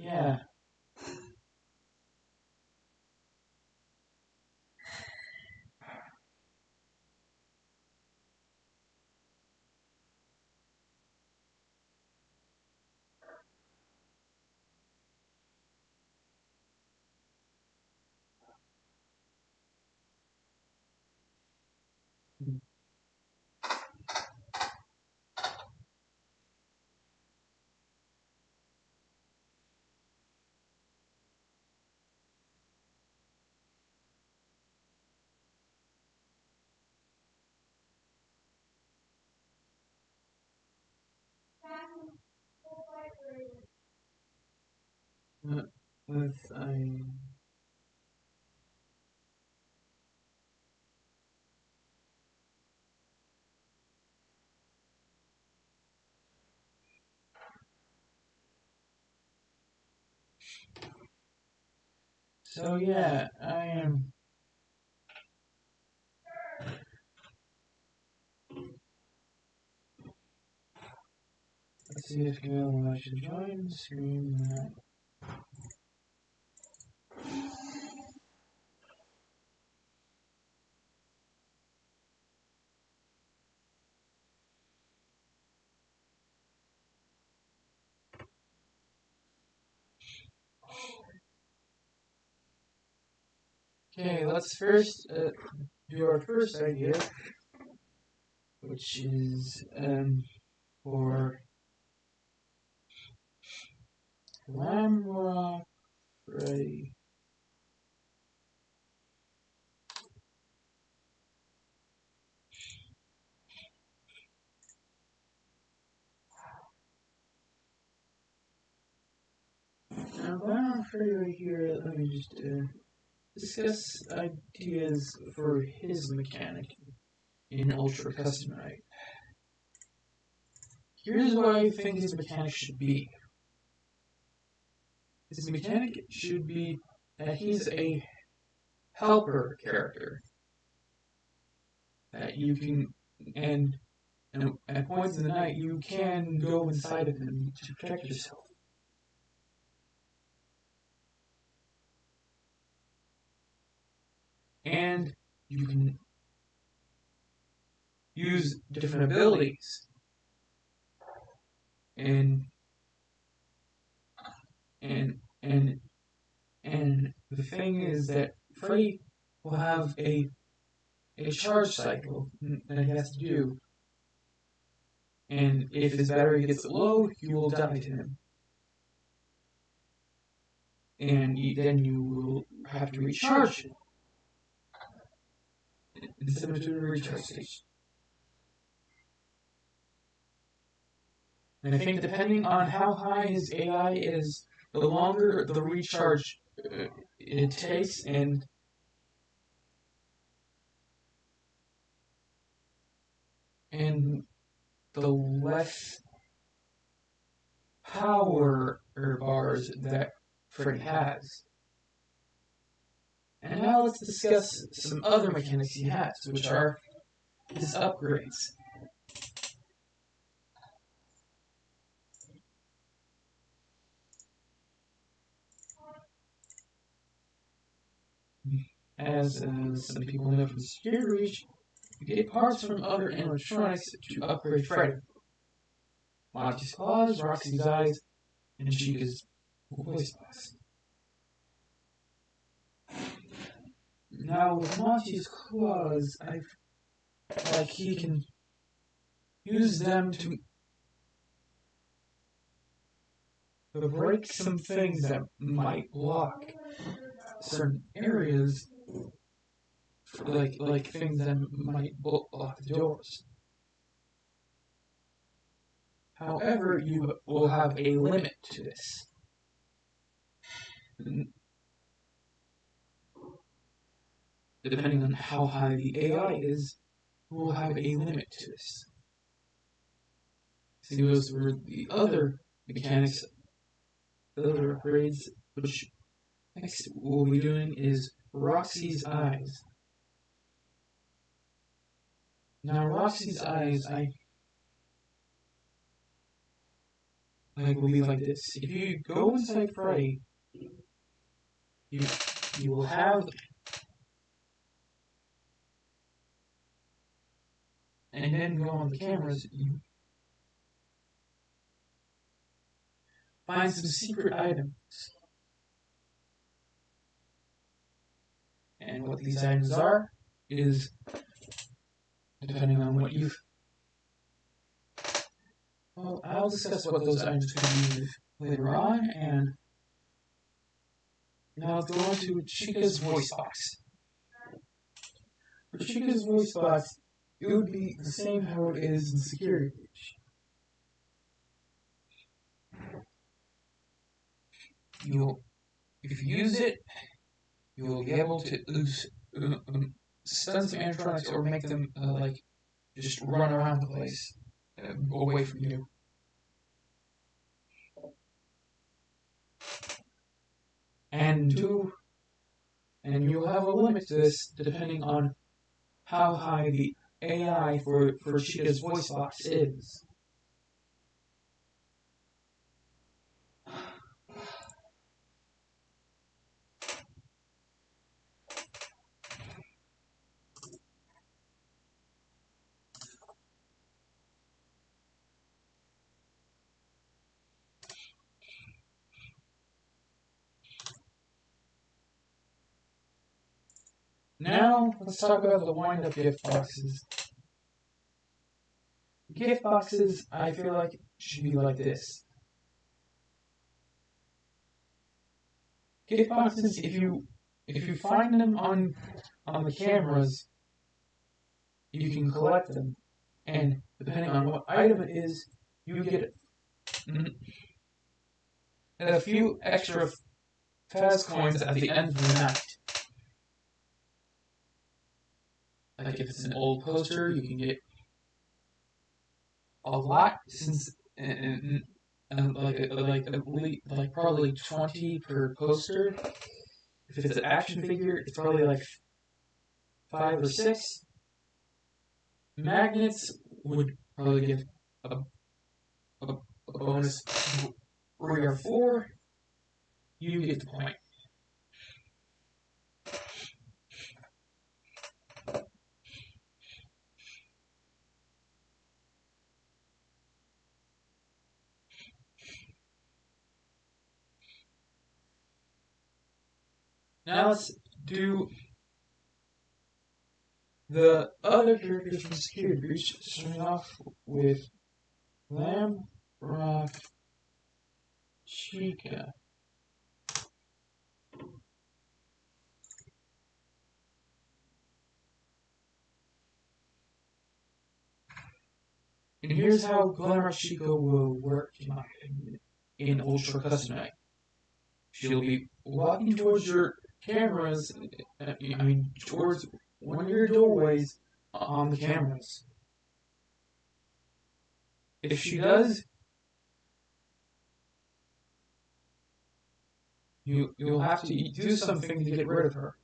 Yeah. With I. So yeah, I am. Let's see if Gail should join the screen. Okay, let's first do our first idea, which is for Lamrock Ready. Now, Lamrock Ready right here, let me just discuss ideas for his mechanic in Ultra Custom Night. Here's what I think his mechanic should be. His mechanic should be that he's a helper character. That you can, and at points in the night, you can go inside of him to protect yourself. And you can use different abilities. And the thing is that Freddy will have a charge cycle that he has to do. And if his battery gets low, you will die to him. And then you will have to recharge it instead of doing a recharge station. And I think depending on how high his AI is, the longer the recharge it takes, and the less power bars that Freddy has. And now let's discuss some other mechanics he has, which are his upgrades. As some people know from Security Reach, you get parts from other animatronics to upgrade Freddy. Monty's claws, Roxy's eyes, and Chica's voice box. Now with Monty's claws, he can use them to break some things that might block certain areas, like things that might block the doors. However, you will have a limit to this. Depending on how high the AI is, you will have a limit to this. See, those were the other mechanics, the other upgrades, which next we'll be doing is Roxy's eyes. Now, Roxy's eyes, will be like this. If you go inside Freddy, you you will have, and then go on the cameras, you find some secret items. And what these items are is, depending on what you've... Well, I'll discuss what those items could be later on, and now let's go on to Chica's voice box. For Chica's voice box, it would be the same how it is in security breach. If you use it, you will be able to stun some animatronics or make them just run around the place away from you. And you'll have a limit to this depending on how high the AI for Chica's voice box is. Now, let's talk about the wind-up gift boxes. Gift boxes, I feel like, should be like this. Gift boxes, if you find them on the cameras, you can collect them, and depending on what item it is, you get a few extra fast coins at the end of the night. Like if it's an old poster, you can get a lot, since probably 20 per poster. If it's an action figure, it's probably like 5 or 6. Magnets would probably give a bonus 3 or 4. You get the point. Now let's do the other characters from Security Breach, starting off with Lamb, Rock, Chica. And here's how Glamorous Chica will work in Ultra Custom Night. She'll be walking towards your cameras, towards one of your doorways on the cameras. If she does, you'll have to do something to get rid of her.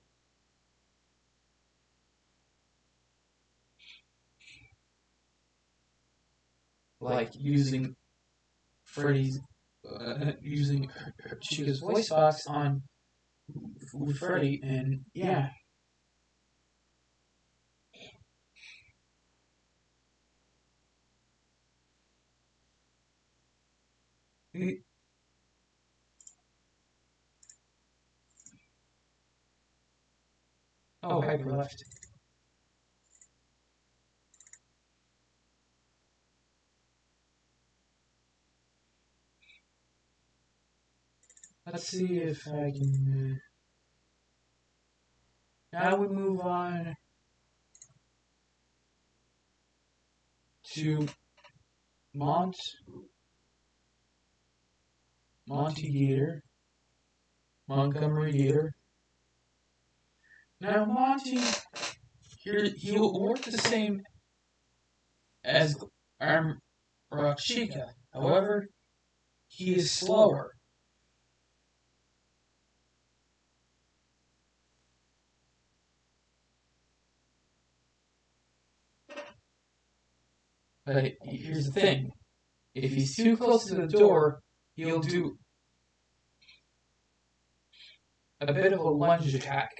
Like using Freddy's, using Chica's voice box on with Freddy, and yeah. Oh, hyper left. Let's see if I can... Now we move on to Monty Gator, Montgomery Gator. Now Monty, he'll work the same as Chica. However, he is slower. But here's the thing. if he's too close to the door, he'll do a bit of a lunge attack.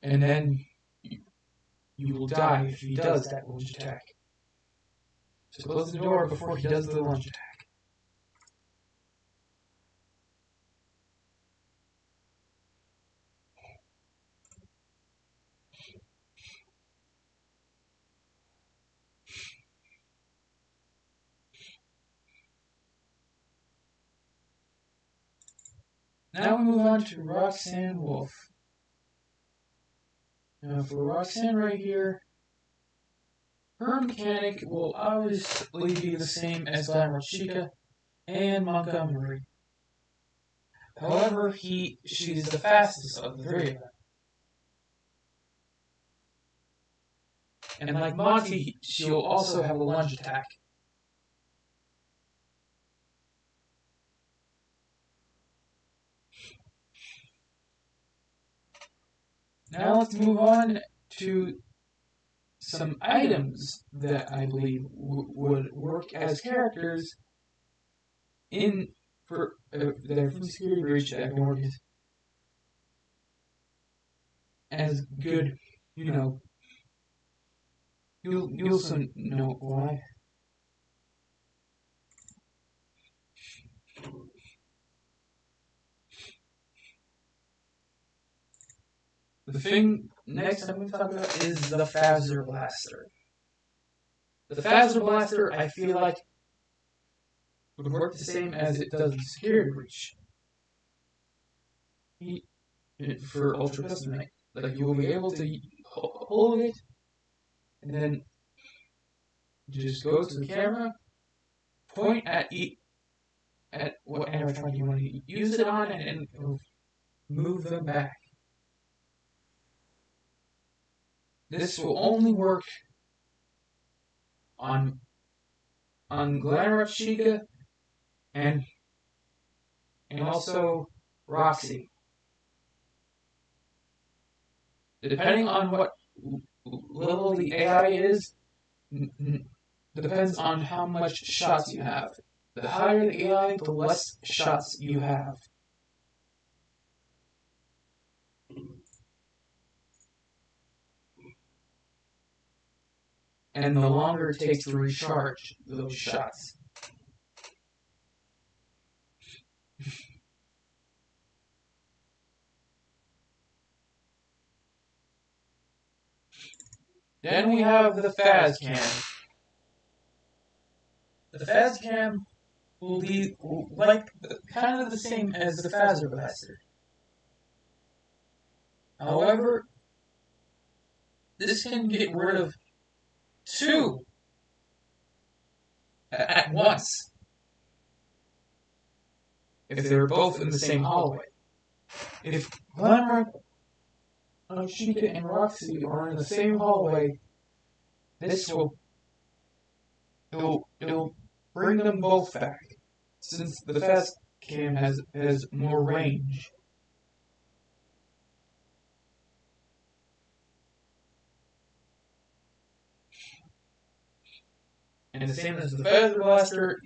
And then you will die if he does that lunge attack. So close the door before he does the lunge attack. Now we move on to Roxanne Wolf. Now for Roxanne right here, her mechanic will obviously be the same as Glamour Chica and Montgomery. However, she's the fastest of the three of them. And like Monty, she'll also have a lunge attack. Now let's move on to some items that I believe would work as characters for their security breach that can work as good, you'll soon know why. The thing next I'm going to talk about is the Phaser Blaster. The Phaser Blaster, I feel like, would work the same as it does in Security Breach. For Ultra Custom Night. Like, you will be able to hold it, and then just go to the camera, point at what animatronic you want to use it on, and it'll move them back. This will only work on Glamour Chica and also Roxy. Depending on what level the AI is, depends on how much shots you have. The higher the AI, the less shots you have. And the longer it takes to recharge those shots. Then we have the Phas Cam. The Phas Cam will be like kind of the same as the Phaser Blaster. However, this can get rid of two at once if they're both in the same hallway. If Glamour, Chica, and Roxy are in the same hallway, this will it'll bring them both back, since the Phas Cam has more range. And the same as the Phaser Blaster,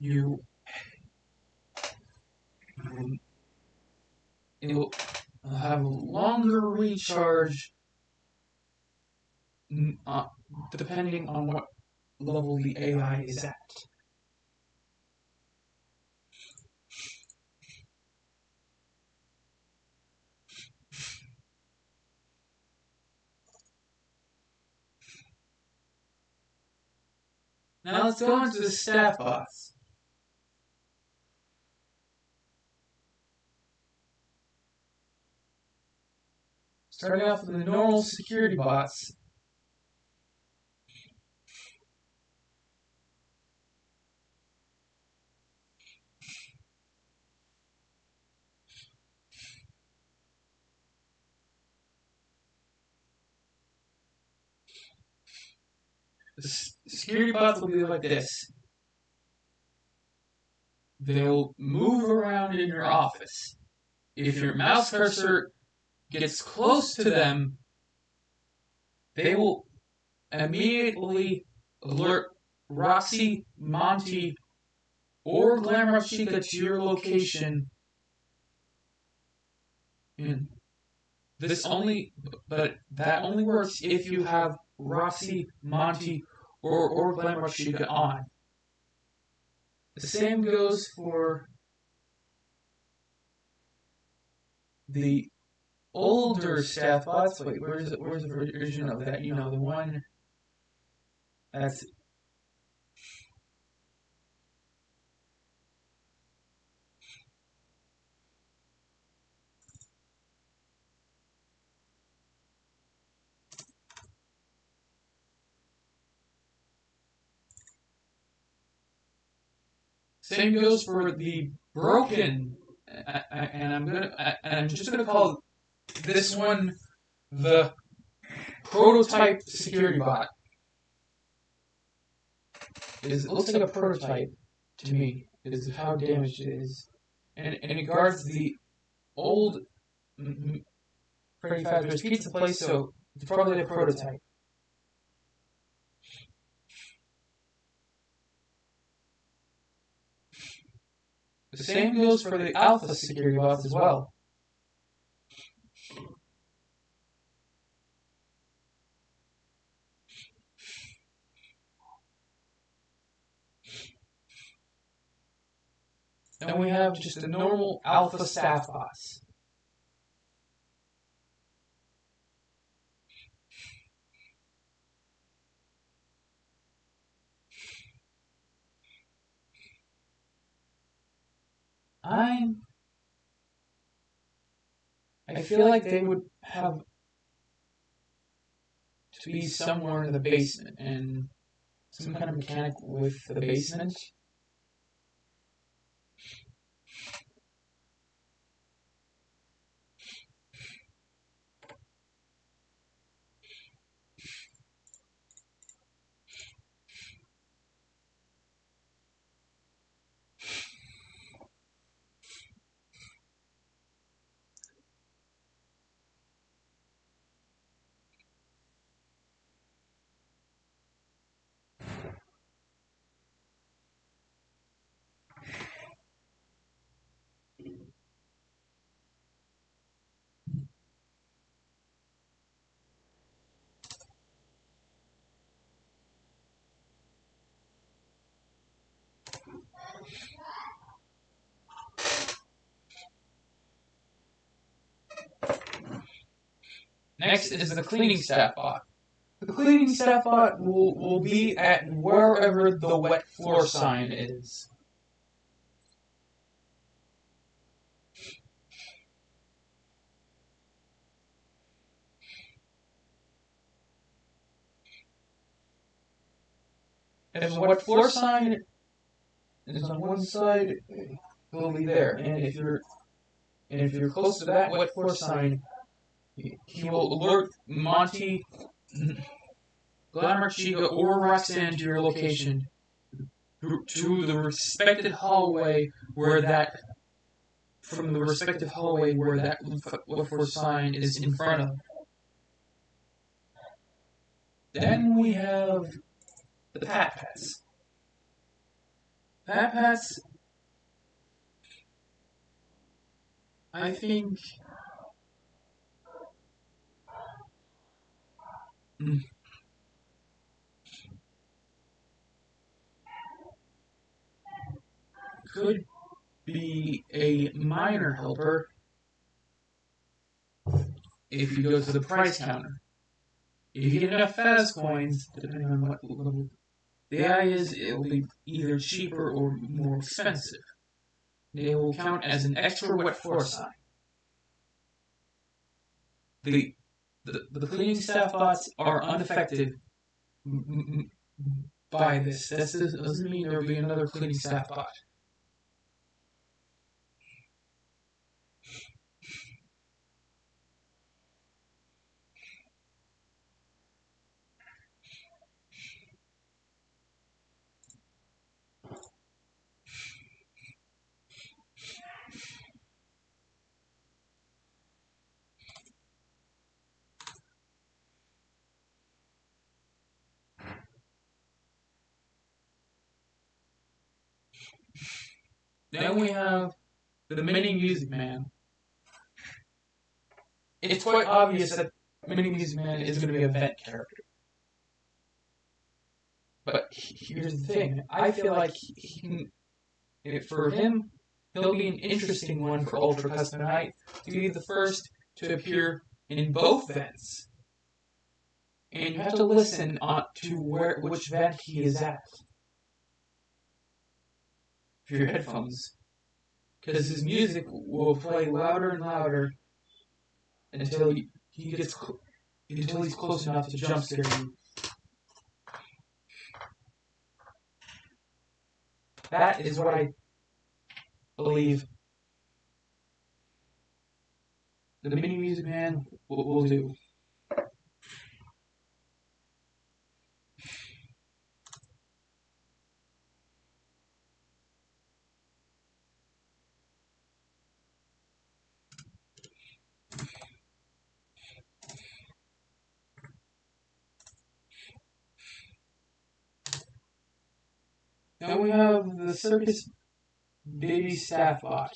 it'll have a longer recharge depending on what level the AI is at. Now let's go into the staff bots. Starting off with the normal security bots. The security bots will be like this. They'll move around in your office. If your mouse cursor gets close to them, they will immediately alert Roxy, Monty, or Glamrock Chica to your location. And but that only works if you have Roxy, Monty, or Glamrock Chica on. The same goes for the older staff bots. Wait, where's the version of that? You know, the one that's same goes for the broken, and I'm just gonna call this one the prototype security bot. It looks like a prototype to me, because of how damaged it is, and it guards the old Freddy Fazbear's Pizza place, so it's probably the prototype. The same goes for the alpha security bots as well. Then we have just the normal alpha staff bots. I feel like they would have to be somewhere in the basement, and some kind of mechanic with the basement. Next is the cleaning staff bot. The cleaning staff bot will be at wherever the wet floor sign is. If the wet floor sign is on one side, it will be there. And if you're close to that wet floor sign, he will alert Monty, Glamour Chica, or Roxanne to your location, to the respective hallway where that wet floor sign is in front of. Then we have the Pat Pats. Pat Pats, I think, could be a minor helper if you go to the price counter. If you get enough Faz coins, depending on what level, the idea is it will be either cheaper or more expensive. They will count as an extra wet floor sign. The cleaning staff bots are unaffected by this. This doesn't mean there will be another cleaning staff bot. Then we have the Mini Music Man. It's quite obvious that Mini Music Man is going to be a vent character. But here's the thing. I feel like for him, he'll be an interesting one for Ultra Custom Night to be the first to appear in both vents. And you have to listen to which vent he is at for your headphones. Because his music will play louder and louder until he's close enough to jump scare you. That is what I believe the Mini Music Man will do. Then we have the Circus Baby Staff Bot.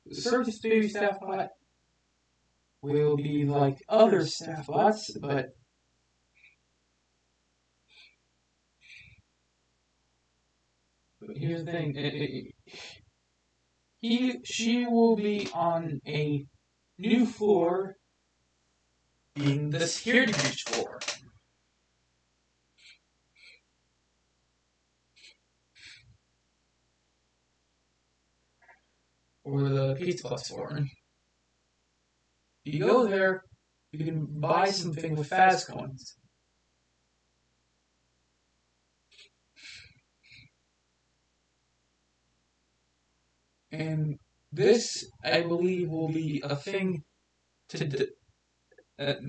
The Circus Baby Staff Bot will be like other staff bots, but here's the thing. She will be on a new floor, being the security breach floor. Or the Pizza Plus floor. You go there, you can buy something with Faz coins. And this, I believe, will be a thing to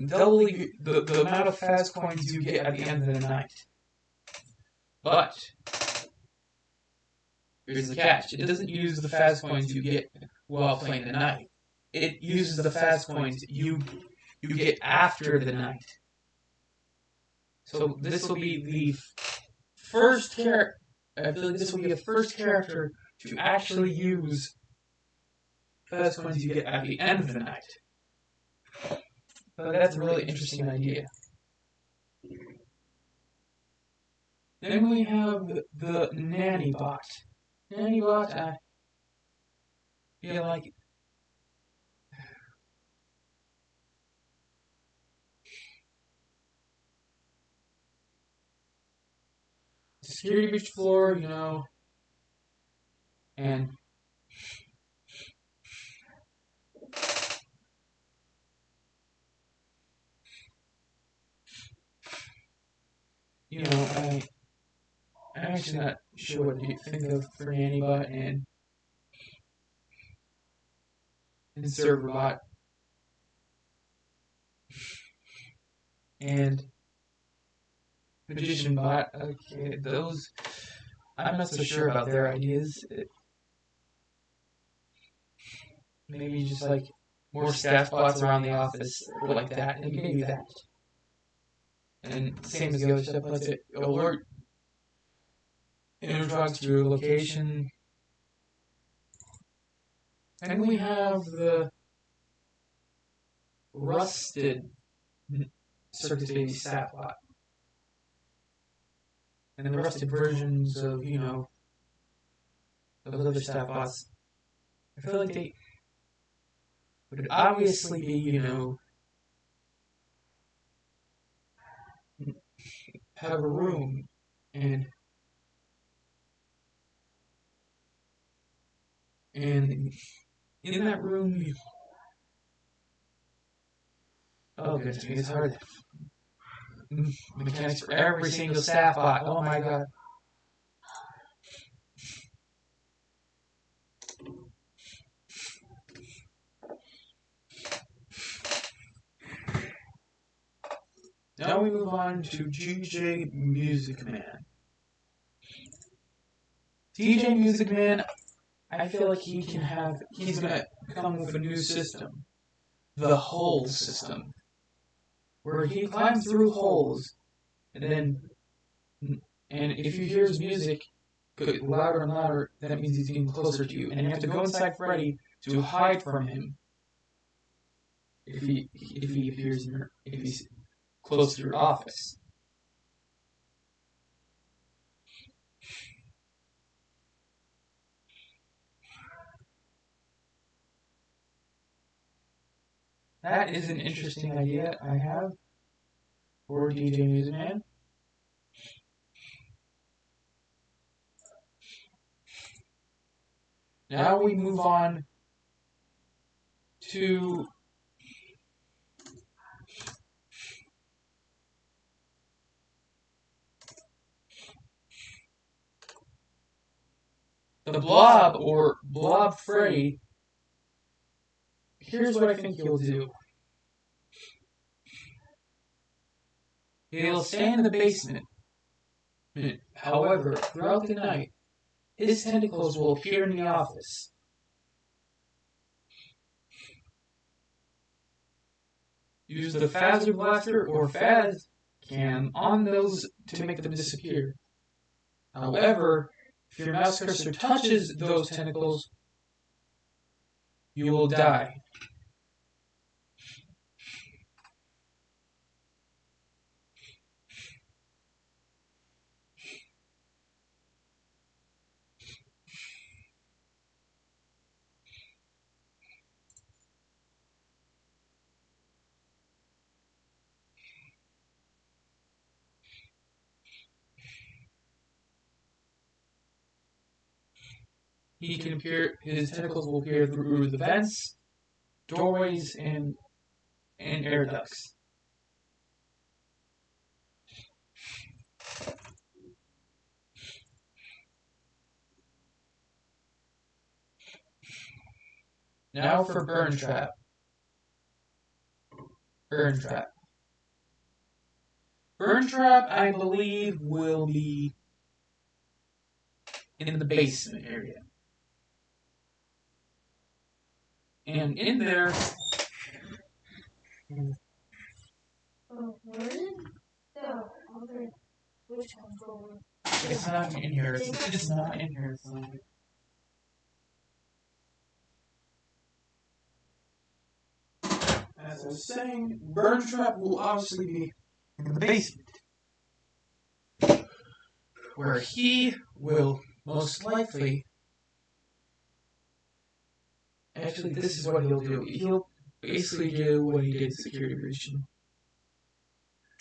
double the amount of Faz coins you get at the end of the night. But here's the catch. It doesn't use the Faz coins you get while playing the night. It uses the Faz coins you get after the night. So this will be the first character. I feel like this will be the first character to actually use Faz coins you get at the end of the night. So that's a really interesting idea. Then we have the Nanny Bot. Nanny Bot, I feel like security breach floor, and I'm actually not sure what to think of for Nanny Bot and Server Bot. And Magician Bot, okay, those, I'm not so sure about their ideas. Maybe just like more staff bots around the office, like that, and maybe that. And same as the other stuff, let's alert intertrucks to your location. And we have the rusted Circus Baby staff bot. And the rusted versions of, those other staff bots. I feel like they would obviously be, have a room and in that room oh goodness me, it's hard. Mechanics for every single staff bot. Oh my god. Now we move on to DJ Music Man. DJ Music Man, I feel like he's gonna come with a new system. The hole system. Where he climbs through holes, and if you hear his music get louder and louder, that means he's getting closer to you. And you have to go inside Freddy to hide from him. If he appears if he's close to your office. That is an interesting idea I have for DJ Music Man. Now we move on to the Blob or Blob Freddy. Here's what I think he'll do. He'll stay in the basement. However, throughout the night, his tentacles will appear in the office. Use the Phaser Blaster or Phaz Cam on those to make them disappear. However, if your mouse cursor touches those tentacles, you will die. He can appear. His tentacles will appear through the vents, doorways, and air ducts. Now for Burn Trap. Burn Trap. Burn Trap, I believe, will be in the basement area. And in there... Where did the other witch come from? It's not in here. It's not in here. As I was saying, Burn Trap will obviously be in the basement, where he will most likely... Actually, this is what he'll do. He'll basically do what he did in Security Breach,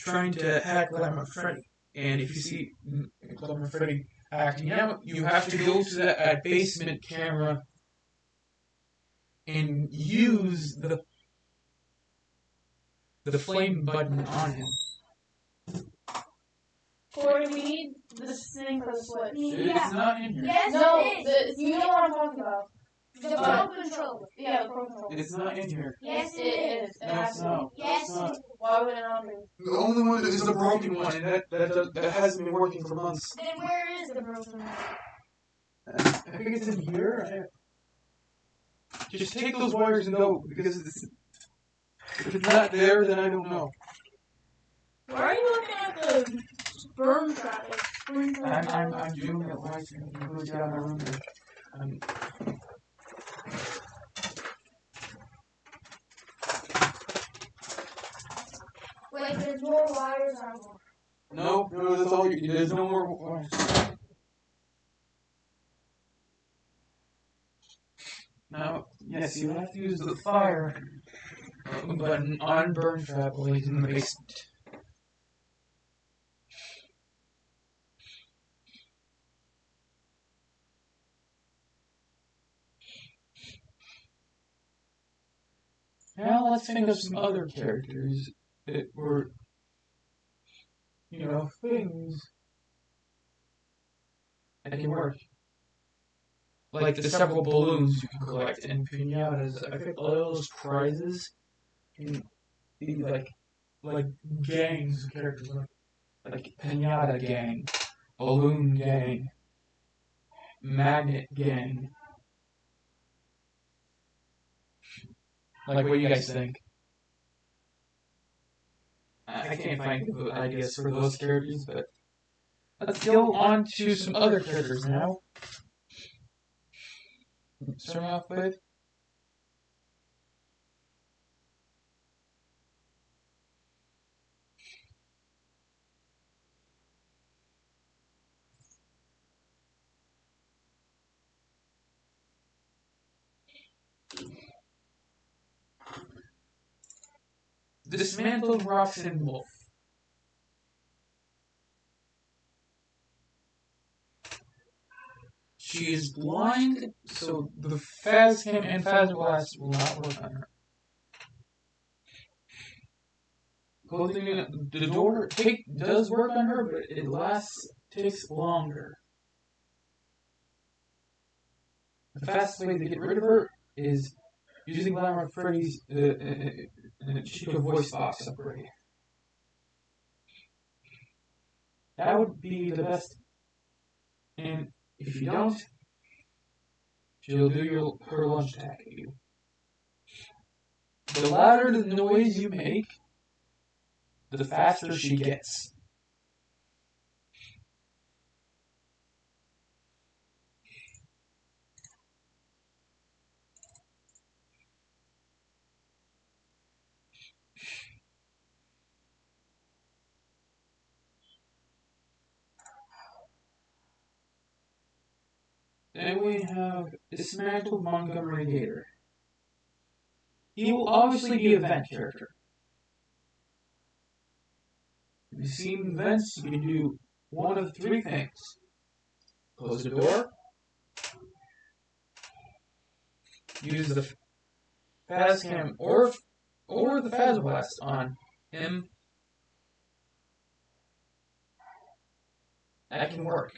trying to hack Glamour Freddy. And if you see Glamour Freddy acting out, you have to go to that basement camera and use the flame button on him. Corey, we need this thing for the switch. It's not in here. Yes, no, it is. You know what I'm talking about. The Pro Controller. Yeah, the Pro Controller. It's not in here. Yes, it is. No, it's not. Yes, it's not. Why would it not be? The only one is the broken one, and that hasn't been working for months. Then where is the broken one? I think it's in here. Just take those wires and go, because if it's not there, then I don't know. Why are you looking at the burn trap? I'm doing it right here. I'm going to get out of my room here. Wait, there's more wires on there. No, that's all. There's no more wires. Now, yes, you have to use the fire button on Burn Trap while he's in the basement. Now let's think of some other characters that were, things that can work. Like the several balloons you can collect and pinatas. I think all those prizes can be like like gangs of characters, like Pinata Gang, Balloon Gang, Magnet Gang. Like, what do you guys think? I can't find good ideas for those characters, but let's go on to some other characters now. Starting off with Dismantled Roxanne Wolf. She is blind, so the Phascam and Phasblast will not work on her. Closing the door does work on her, but it takes longer. The fastest way to get rid of her is using Glamour Freddy's Chica voice box upgrade. That would be the best. And if you don't, she'll do her lunch attack at you. The louder the noise you make, the faster she gets. Then we have Dismantled Montgomery Gator. He will obviously be a vent character. If you've seen vents, you can do one of three things. Close the door, use the Phascam or the Phasblast on him. That can work.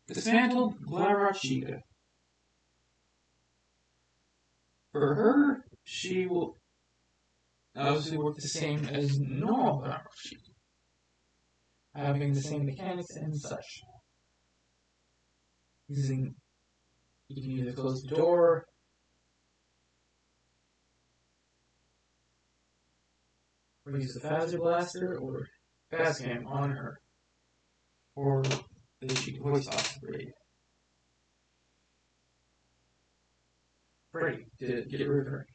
Dismantled Glamour Chica. For her, she will obviously work the same as normal Glamour Chica, having the same mechanics and such. You can either close the door, or use the Phaser Blaster or Phascam on her, or the Chica voice box upgrade. Freddy to get rid of her.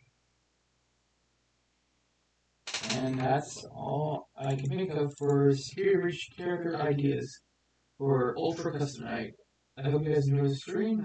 And that's all I can think of for Superior Reach character ideas for Ultra Custom Night. I hope you guys enjoy the stream.